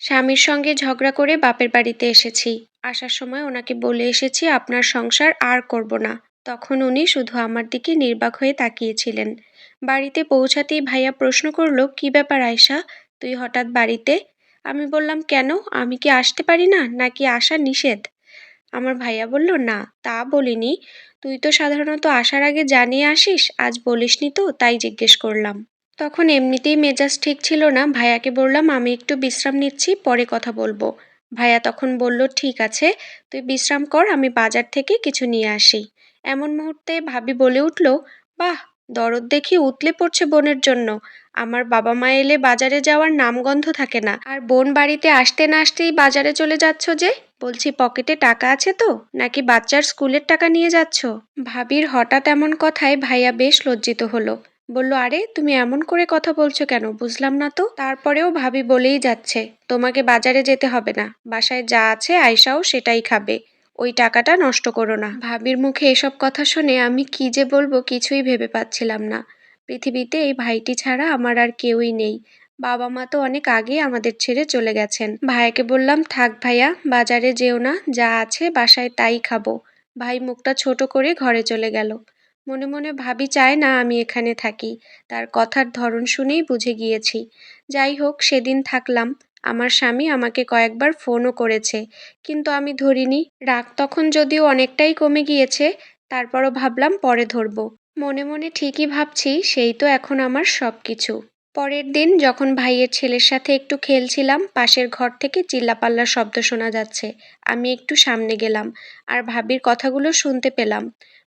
স্বামীর সঙ্গে ঝগড়া করে বাপের বাড়িতে এসেছি। আসার সময় ওনাকে বলে এসেছি আপনার সংসার আর করব না। তখন উনি শুধু আমার দিকে নির্বাক হয়ে তাকিয়েছিলেন। বাড়িতে পৌঁছাতেই ভাইয়া প্রশ্ন করলো, কি ব্যাপার আয়শা, তুই হঠাৎ বাড়িতে? আমি বললাম, কেন, আমি কি আসতে পারি না নাকি আসা নিষেধ? আমার ভাইয়া বলল, না তা বলিনি, তুই তো সাধারণত আসার আগে জানিয়ে আসিস, আজ বলিসনি তো তাই জিজ্ঞেস করলাম। তখন এমনিতেই মেজাজ ঠিক ছিল না, ভাইয়াকে বললাম আমি একটু বিশ্রাম নিচ্ছি, পরে কথা বলবো। ভাইয়া তখন বলল, ঠিক আছে, তুই বিশ্রাম কর, আমি বাজার থেকে কিছু নিয়ে আসি। এমন মুহূর্তে ভাবি বলে উঠল, বাহ, দরদ দেখি উতলে পড়ছে বোনের জন্য। আমার বাবা মা এলে বাজারে যাওয়ার নামগন্ধ থাকে না, আর বোন বাড়িতে আসতে না আসতেই বাজারে চলে যাচ্ছ যে? বলছি, পকেটে টাকা আছে তো, নাকি বাচ্চার স্কুলের টাকা নিয়ে যাচ্ছ? ভাবির হঠাৎ এমন কথায় ভাইয়া বেশ লজ্জিত হলো। বলল, আরে তুমি এমন করে কথা বলছো কেন, বুঝলাম না তো। তারপরেও ভাবি বলেই যাচ্ছে, তোমাকে বাজারে যেতে হবে না, বাসায় যা আছে আয়শাও সেটাই খাবে, ওই টাকাটা নষ্ট করো না। ভাবির মুখে এসব কথা শুনে আমি কি যে বলবো কিছুই ভেবে পাচ্ছিলাম না। পৃথিবীতে এই ভাইটি ছাড়া আমার আর কেউই নেই। বাবা মা তো অনেক আগেই আমাদের ছেড়ে চলে গেছেন। ভাইয়াকে বললাম, থাক ভাইয়া, বাজারে যেও না, যা আছে বাসায় তাই খাবো। ভাই মুখটা ছোট করে ঘরে চলে গেল। মনে মনে ভাবি চায় না আমি এখানে থাকি, তার কথার ধরন শুনেই বুঝে গিয়েছি। যাই হোক, সেদিন থাকলাম। আমার স্বামী আমাকে কয়েকবার ফোনও করেছে, কিন্তু আমি ধরিনি। রাগ তখন যদিও অনেকটাই কমে গিয়েছে, তারপরও ভাবলাম পরে ধরবো। মনে মনে ঠিকই ভাবছি, সেই তো এখন আমার সব কিছু। পরের দিন যখন ভাইয়ের ছেলের সাথে একটু খেলছিলাম, পাশের ঘর থেকে চিল্লাপাল্লার শব্দ শোনা যাচ্ছে। আমি একটু সামনে গেলাম, আর ভাবির কথাগুলো শুনতে পেলাম।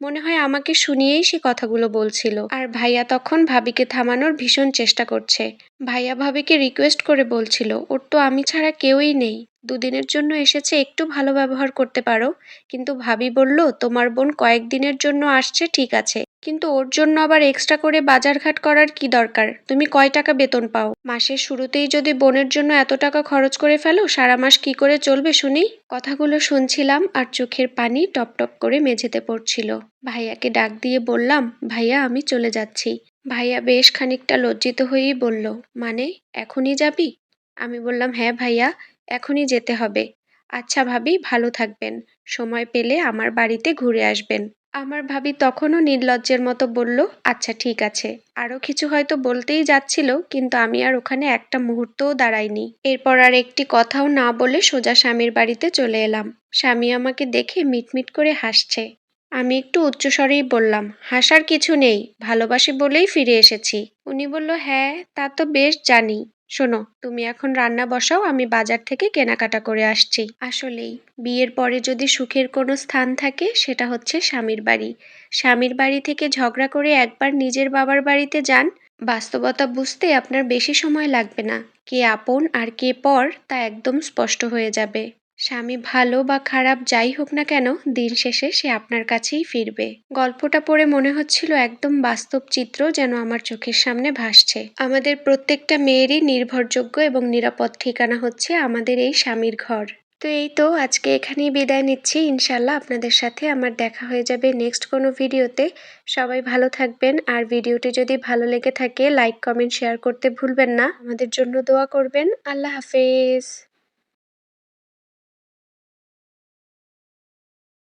মনে হয় আমাকে শুনিয়েই সে কথাগুলো বলছিল। আর ভাইয়া তখন ভাবিকে থামানোর ভীষণ চেষ্টা করছে। ভাইয়া ভাবিকে রিকোয়েস্ট করে বলছিল, ওর তো আমি ছাড়া কেউই নেই, দুদিনের জন্য এসেছে, একটু ভালো ব্যবহার করতে পারো। কিন্তু ভাবি বলল, তোমার বোন কয়েকদিনের জন্য আসছে ঠিক আছে, কিন্তু ওর জন্য আবার এক্সট্রা করে বাজারঘাট করার কি দরকার? তুমি কয় টাকা বেতন পাও? মাসের শুরুতেই যদি বোনের জন্য এত টাকা খরচ করে ফেলো, সারা মাস কি করে চলবে শুনি? কথাগুলো শুনছিলাম আর চোখের পানি টপ টপ করে মেঝেতে পড়ছিল। ভাইয়াকে ডাক দিয়ে বললাম, ভাইয়া আমি চলে যাচ্ছি। ভাইয়া বেশ খানিকটা লজ্জিত হয়েই বলল, মানে এখনই যাবি? আমি বললাম, হ্যাঁ ভাইয়া, এখনই যেতে হবে। আচ্ছা ভাবি, ভালো থাকবেন, সময় পেলে আমার বাড়িতে ঘুরে আসবেন। আমার ভাবি তখনও নির্লজ্জের মতো বলল, আচ্ছা ঠিক আছে। আরও কিছু হয়তো বলতেই যাচ্ছিল, কিন্তু আমি আর ওখানে একটা মুহূর্তও দাঁড়াইনি। এরপর আর একটি কথাও না বলে সোজা স্বামীর বাড়িতে চলে এলাম। স্বামী আমাকে দেখে মিটমিট করে হাসছে। আমি একটু উচ্চস্বরেই বললাম, হাসার কিছু নেই, ভালোবাসি বলেই ফিরে এসেছি। উনি বলল, হ্যাঁ তা তো বেশ জানি। শোনো, তুমি এখন রান্না বসাও, আমি বাজার থেকে কেনাকাটা করে আসছি। আসলেই বিয়ের পরে যদি সুখের কোনো স্থান থাকে, সেটা হচ্ছে স্বামীর বাড়ি। স্বামীর বাড়ি থেকে ঝগড়া করে একবার নিজের বাবার বাড়িতে যান, বাস্তবতা বুঝতে আপনার বেশি সময় লাগবে না। কে আপন আর কে পর তা একদম স্পষ্ট হয়ে যাবে। স্বামী ভালো বা খারাপ যাই হোক না কেন, দিন শেষে সে আপনার কাছেই ফিরবে। গল্পটা পড়ে মনে হচ্ছিল একদম বাস্তব চিত্র যেন আমার চোখের সামনে ভাসছে। আমাদের প্রত্যেকটা মেয়েরই নির্ভরযোগ্য এবং নিরাপদ ঠিকানা হচ্ছে আমাদের এই স্বামীর ঘর। তো এই তো আজকে এখানেই বিদায় নিচ্ছি। ইনশাল্লাহ আপনাদের সাথে আমার দেখা হয়ে যাবে নেক্সট কোনো ভিডিওতে। সবাই ভালো থাকবেন, আর ভিডিওটি যদি ভালো লেগে থাকে লাইক কমেন্ট শেয়ার করতে ভুলবেন না। আমাদের জন্য দোয়া করবেন। আল্লাহ হাফেজ।